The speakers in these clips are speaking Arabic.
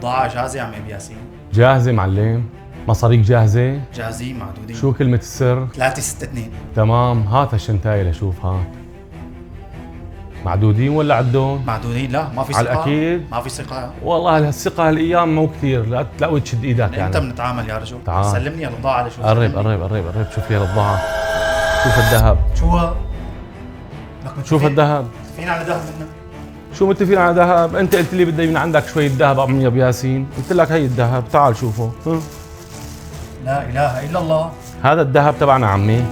البضاعة جاهزة يا عم ابو ياسين. جاهزة معلم؟ مصاريك جاهزة؟ جاهزين معدودين. شو كلمة السر؟ 362. تمام، هات هالشنتاية لشوف. هات معدودين ولا عدون؟ معدودين. لا ما في ثقة. على الأكيد؟ ما في ثقة. والله الثقة هالأيام مو كثير، لا تلاقي تشد إيدك يعني. انت بنتعامل يا رجل. تعال سلمني البضاعة لشوف. قرب شوف لي البضاعة. شوف الذهب. شو هو؟ شوف الذهب. متفقين على ذهب منه. شو متفقين على ذهب؟ أنت قلت لي بدي من عندك شوية ذهب عمي أبو ياسين، قلت لك هي الذهب، تعال شوفه. لا إله إلا الله. هذا الذهب تبعنا عمي.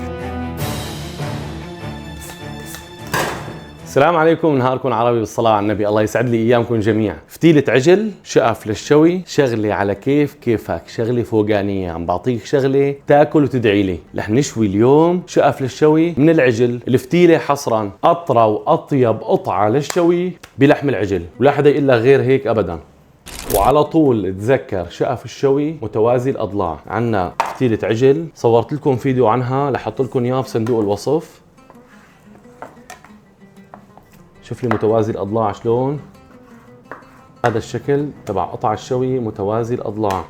السلام عليكم، نهاركم عربي بالصلاة على النبي، الله يسعد لي أيامكم جميعا. فتيلة عجل، شقف للشوي، شغلة على كيفك، شغلة فوقانية، عم بعطيك شغلة تاكل وتدعي لي. رح نشوي اليوم شقف للشوي من العجل، الفتيلة حصرا أطرى وأطيب قطعة للشوي بلحم العجل، ولا حدا يقول لك غير هيك أبدا. وعلى طول تذكر شقف الشوي متوازي الأضلاع. عنا فتيلة عجل صورت لكم فيديو عنها، رح احط لكم اياه بصندوق الوصف. شوف لي متوازي الاضلاع شلون. هذا الشكل تبع قطع الشوي متوازي الاضلاع.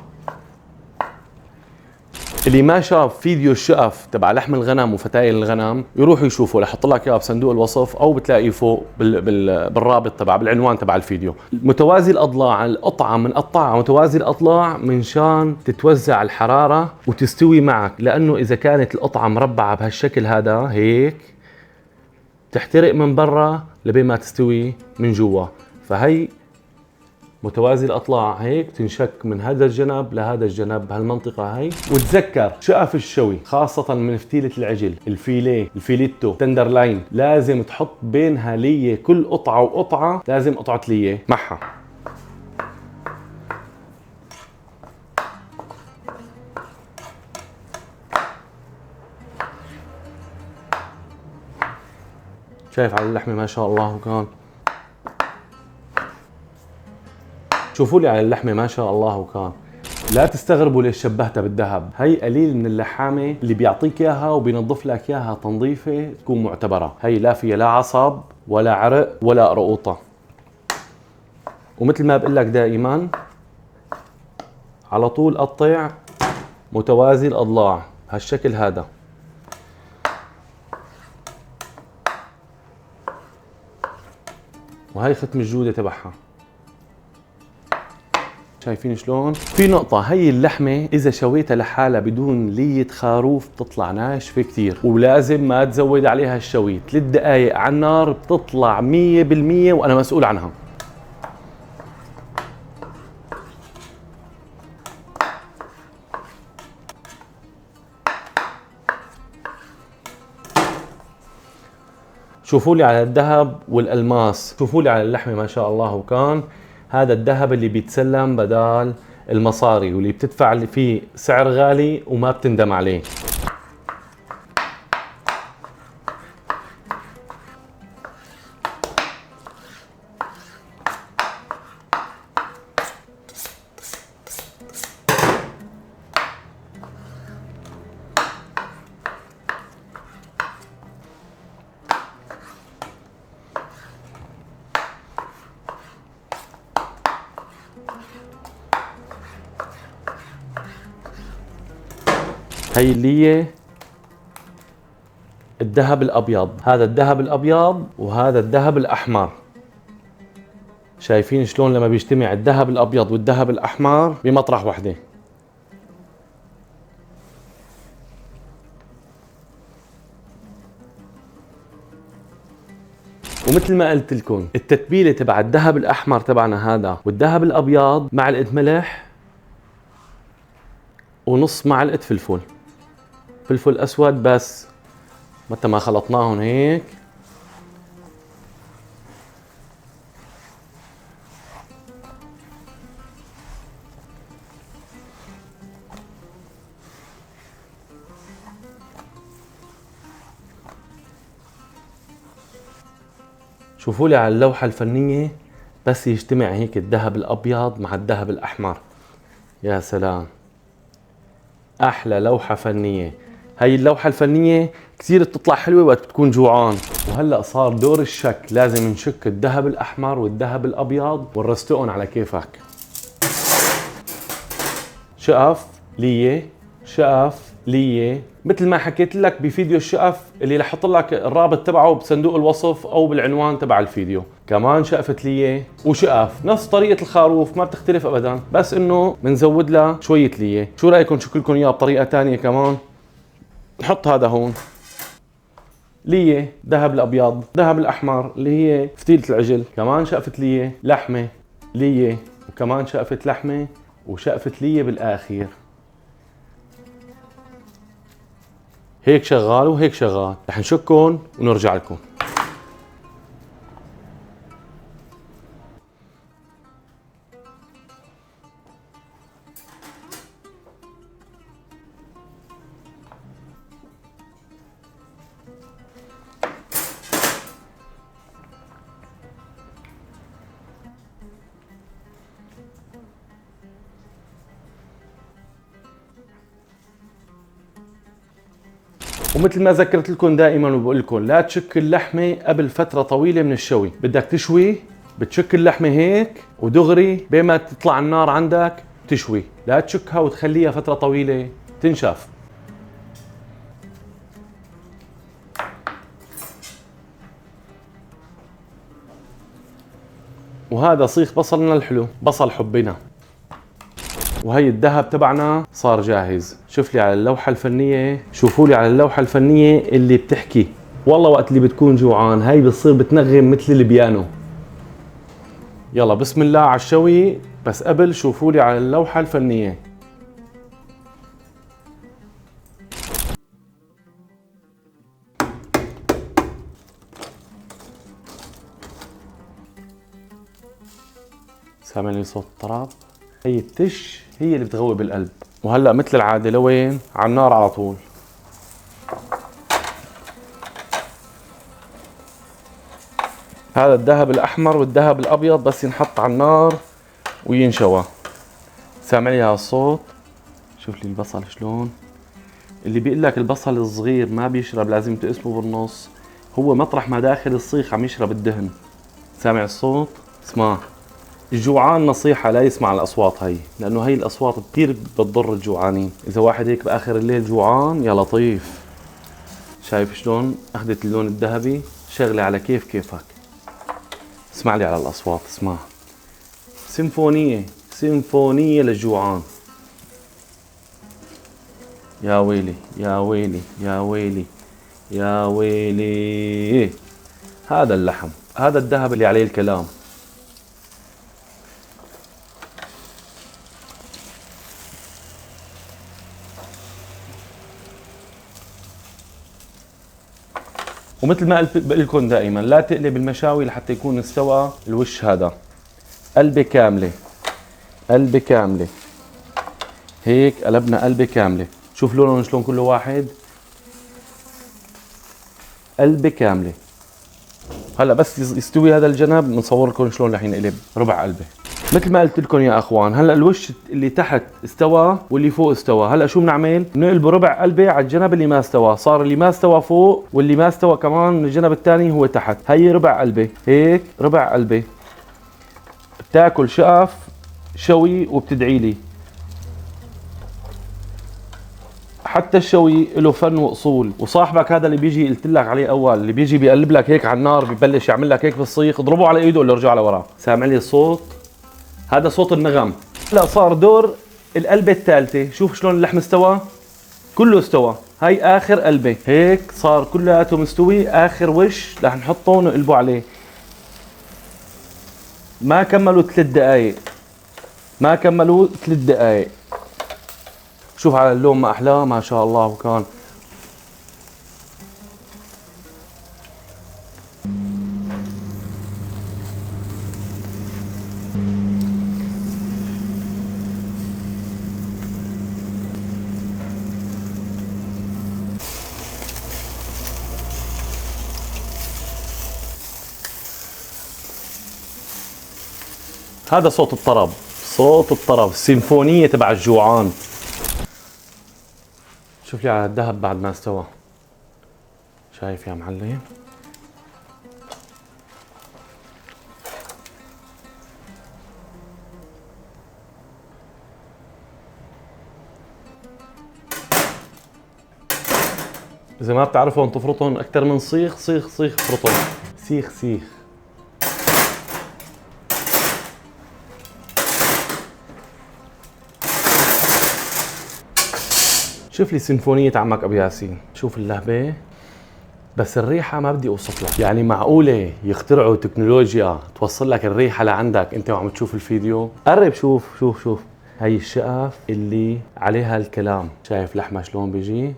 اللي ما شاف فيديو الشقف تبع لحم الغنم وفتايل الغنم يروح يشوفه، رح احط لك اياه بصندوق الوصف او بتلاقيه فوق بالرابط تبع بالعنوان تبع الفيديو. متوازي الاضلاع، القطعه منقطعه متوازي الاضلاع منشان تتوزع الحراره وتستوي معك، لانه اذا كانت القطعه مربعه بهالشكل هذا هيك تحترق من برا لبين ما تستوي من جوا. فهي متوازي الاضلاع هيك تنشك من هذا الجنب لهذا الجنب بهالمنطقه هي. وتذكر شقف الشوي خاصه من فتيله العجل، الفيليتو تندر لاين، لازم تحط بينها ليه، كل قطعه وقطعه لازم قطعه ليه معها. شايف على اللحمه ما شاء الله وكان. شوفوا لي على اللحمه ما شاء الله وكان. لا تستغربوا ليش شبهتها بالذهب، هي قليل من اللحامه اللي بيعطيك اياها وبينظف لك اياها تنظيفه تكون معتبره. هي لا فيها لا عصب ولا عرق ولا قرقوطه. ومثل ما بقول لك دائما على طول قطع متوازي الاضلاع هالشكل هذا. وهي ختم الجوده تبعها. شايفين شلون؟ في نقطة، هي اللحمة إذا شويتها لحالها بدون لية خروف بتطلع ناشفة كتير، ولازم ما تزود عليها الشوي. 3 دقايق على النار بتطلع 100% وأنا مسؤول عنها. شوفوا لي على الذهب والألماس، شوفوا لي على اللحمة ما شاء الله وكان. هذا الذهب اللي بيتسلم بدال المصاري واللي بتدفع فيه سعر غالي وما بتندم عليه. هي اللي هي الذهب الابيض، هذا الذهب الابيض وهذا الذهب الاحمر. شايفين شلون لما بيجتمع الذهب الابيض والذهب الاحمر بمطرح وحده. ومثل ما قلت لكم التتبيله تبع الذهب الاحمر تبعنا هذا والذهب الابيض معلقه ملح ونص معلقه فلفل اسود بس، متى ما خلطناهم هيك. شوفوا لي على اللوحة الفنية بس يجتمع هيك الذهب الابيض مع الذهب الاحمر، يا سلام، احلى لوحة فنية. هاي اللوحة الفنية كثير بتطلع حلوة وقت بتكون جوعان. وهلأ صار دور الشك، لازم نشك الذهب الأحمر والذهب الأبيض ونرستقهم على كيفك. شقف ليه، شقف ليه، مثل ما حكيت لك بفيديو الشقف اللي رح احط لك الرابط تبعه بصندوق الوصف او بالعنوان تبع الفيديو. كمان شقفة ليه وشقف نفس طريقة الخروف، ما بتختلف ابدا، بس انه بنزود لها شوية ليه. شو رايكم شكل لكم اياها بطريقة ثانية كمان؟ نحط هذا هون ليه ذهب الابيض، ذهب الاحمر اللي هي فتيلة العجل، كمان شقفة ليه، لحمة ليه، وكمان شقفة لحمة وشقفة ليه بالاخير. هيك شغال وهيك شغال. رح نشكهم ونرجع لكم. ومثل ما ذكرت لكم دائما وبقول لكم لا تشك اللحمه قبل فتره طويله من الشوي. بدك تشوي بتشك اللحمه هيك ودغري بين ما تطلع النار عندك تشوي، لا تشكها وتخليها فتره طويله تنشف. وهذا صيخ بصلنا الحلو، بصل حبنا. وهي الذهب تبعنا صار جاهز. شوف لي على اللوحة الفنية، شوفوا لي على اللوحة الفنية اللي بتحكي. والله وقت اللي بتكون جوعان هاي بتصير بتنغم مثل البيانو. يلا بسم الله على الشوي، بس قبل شوفوا لي على اللوحة الفنية. سامعني صوت الطراب؟ هي التش هي اللي بتغوي بالقلب. وهلا مثل العاده لوين؟ على النار على طول. هذا الذهب الاحمر والذهب الابيض بس ينحط على النار وينشوى. سامع لي هالصوت؟ شوف لي البصل شلون. اللي بيقول لك البصل الصغير ما بيشرب لازم تقسمه بالنص، هو مطرح ما داخل الصيخ عم يشرب الدهن. سامع الصوت؟ اسمع. الجوعان نصيحة لا يسمع الأصوات هاي، لأنه هاي الأصوات كثير بتضر الجوعانين. إذا واحد هيك بآخر الليل جوعان يا لطيف. شايف شلون أخذت اللون الذهبي؟ شغلة على كيفك. اسمع لي على الأصوات، اسمع. سيمفونية، سيمفونية للجوعان. يا ويلي يا ويلي يا ويلي يا ويلي. هذا اللحم، هذا الذهب اللي عليه الكلام. ومثل ما بقول لكم دائما لا تقلب المشاوي لحتى يكون استوى الوش. هذا قلبة كاملة، قلبة كاملة هيك قلبنا قلبة كاملة. شوف لونهم شلون كل واحد، قلبة كاملة. هلا بس يستوي هذا الجنب بنصور لكم شلون رح ينقلب ربع قلبة. مثل ما قلت لكم يا اخوان، هلا الوش اللي تحت استوى واللي فوق استوى. هلا شو بنعمل؟ بنقلبه ربع قلبه على الجنب اللي ما استوى، صار اللي ما استوى فوق واللي ما استوى كمان من الجنب الثاني هو تحت. هي ربع قلبه هيك، ربع قلبه. بتاكل شقف شوي وبتدعي لي. حتى الشوي له فن واصول. وصاحبك هذا اللي بيجي قلت لك عليه اول، اللي بيجي بيقلب لك هيك على النار، ببلش يعمل لك هيك بالصيخ، اضربه على ايده ولا ارجع لورا. سامع لي الصوت؟ هذا صوت النغم. هلا صار دور القلبة الثالثة. شوف شلون اللحم استوى، كله استوى. هاي اخر قلبة هيك صار كلياته مستوي. اخر وش رح نحطه ونقلبه عليه. ما كملوا 3 دقائق، ما كملوا 3 دقائق. شوف على اللون ما احلاه ما شاء الله. وكان هذا صوت الطرب، صوت الطرب، السيمفونية تبع الجوعان. شوف لي على الذهب بعد ما استوى. شايف يا معلم؟ اذا ما بتعرفهم تفرطهم اكثر من صيخ صيخ صيخ افرطهم سيخ سيخ. شوف لي سيمفونية عمك ابو ياسين، شوف اللهبة. بس الريحة ما بدي اوصف لك، يعني معقولة يخترعوا تكنولوجيا توصل لك الريحة لعندك انت وعم تشوف الفيديو؟ قرب شوف شوف شوف، هي الشقف اللي عليها الكلام، شايف لحمة شلون بيجي؟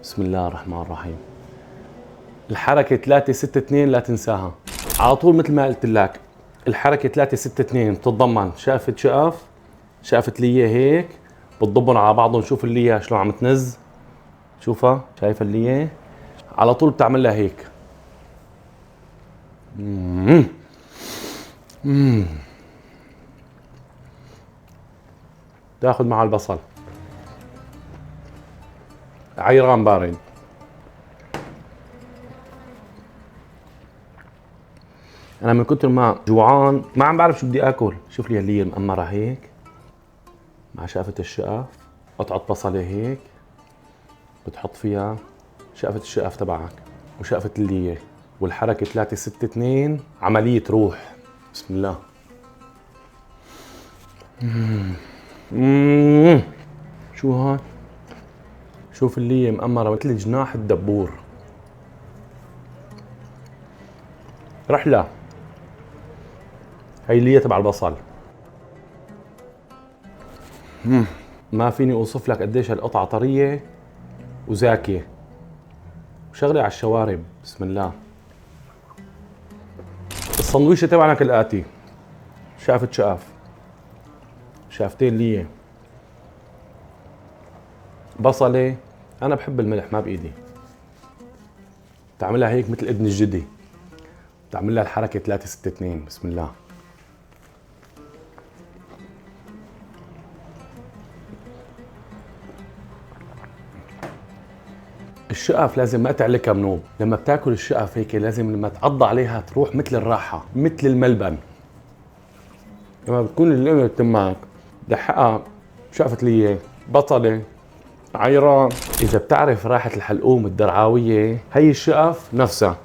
بسم الله الرحمن الرحيم. الحركة 362 لا تنساها على طول، مثل ما قلت لك الحركة 362 بتتضمن شقفة شقف، شقفة لية هيك بتضبن على بعضهم. شوف اللية شلون عم تنز، شوفها، شايف اللية على طول بتعمل لها هيك. تاخذ مع البصل عيران بارد. انا من كتر ما جوعان ما عم بعرف شو بدي اكل. شوف لي اللي مأمرة هيك مع شقفة الشقف، قطعة بصلة هيك بتحط فيها شقفة الشقف تبعك وشقفة اللية، والحركة 362 عملية روح. بسم الله. شو هاد؟ شوف اللية مأمرة مثل جناح الدبور. رحلة. هي اللية تبع البصل. ما فيني اوصف لك قديش هالقطعة طرية وزاكية وشغلة على الشوارب. بسم الله. السندويشة تبعنا كالآتي: شقفة شقف، شقفتين لية، بصلة. أنا بحب الملح ما بإيدي، بتعملها هيك مثل ابن الجدي، بتعمل لها الحركة 362. بسم الله. الشقف لازم ما تعلكها منوب. لما بتاكل الشقف هيك لازم لما تعض عليها تروح مثل الراحة، مثل الملبن. لما بتكون اللقمة تماك دحقها شقفة لية، بصلة، عيران. إذا بتعرف راحة الحلقوم الدرعاوية، هي الشقف نفسها.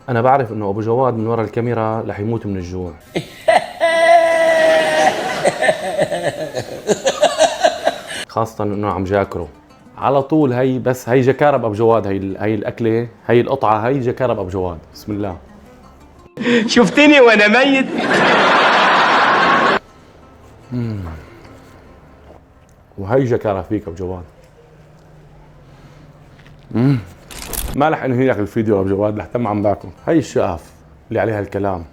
أنا بعرف إنه أبو جواد من ورا الكاميرا رح يموت من الجوع. خاصة إنه عم جاكره على طول. هي بس هي جكارب ابو جواد، هي الاكله، هي القطعه، هي جكارب ابو جواد. بسم الله. شفتني وانا ميت. وهي جكارة فيك ابو جواد. ما رح انهي لك الفيديو ابو جواد، رح تم عم باكل. هي الشقف اللي عليها الكلام.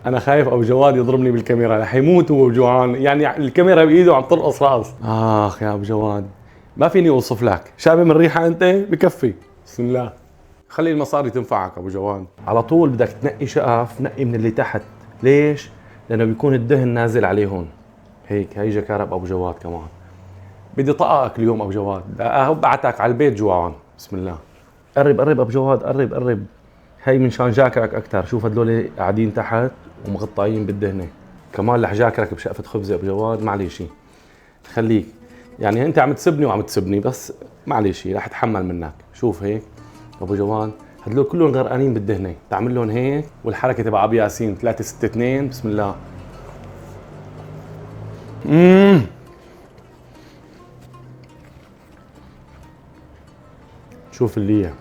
انا خايف ابو جواد يضربني بالكاميرا، رح يموت وهو جوعان، يعني الكاميرا بايده وعم ترقص راس. اخ يا ابو جواد ما فيني اوصف لك. شامم الريحه انت؟ بكفي. بسم الله. خلي المصاري تنفعك ابو جواد. على طول بدك تنقي شقف، نقي من اللي تحت. ليش؟ لانه بيكون الدهن نازل عليه هون هيك. هي جكارب ابو جواد كمان. بدي طقك اليوم ابو جواد، بعتك على البيت جوعان. بسم الله. قرب قرب ابو جواد، قرب قرب. هي من شان جاكرك اكثر. شوف هدول قاعدين تحت ومغطاين بالدهنه. كمان رح جاكرك بشقفه خبزه ابو جواد. معليش خليك، يعني انت عم تسبني وعم تسبني، بس معليش رح اتحمل منك. شوف هيك ابو جواد، هدول كلهم غرقانين بالدهنه. تعمل لهم هيك، والحركه تبع ابو ياسين 362. بسم الله. شوف اللي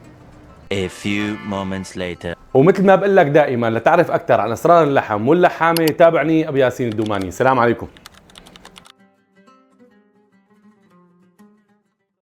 A few moments later. ومثل ما بقول لك دائما، لتعرف اكثر عن اسرار اللحم واللحامه تابعني ابو ياسين الدوماني. السلام عليكم.